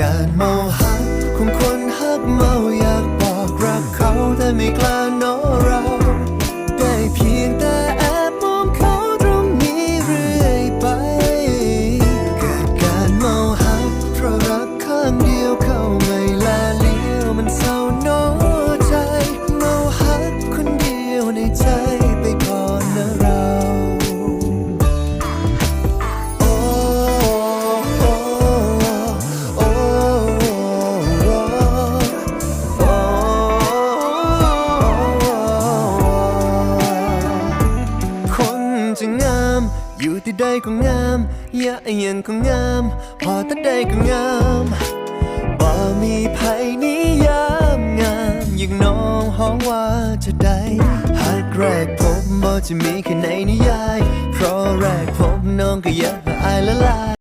การเมาฮักของคนฮักเมาอยากบอกรักเขาแต่ไม่กล้าโน้เราได้เพียงแต่แอบมองเขาตรงนี้เรื่อยไปเกิดการเมาฮักเพราะรักข้างเดียวเขาไม่แลเลี้ยวมันเศร้าโน้ใจเมาฮักคนเดียวในใจไปก่อนนะเราจะงามอยู่ที่ใดก็งามอยากยังก็งามพอแต่ใดก็งามบ่มีภัยนิยามงามอย่างน้องห้องว่าจะได้หากแรกพบบ่จะมีแค่ในนิยายเพราะแรกพบน้องก็อยากละอายละลาย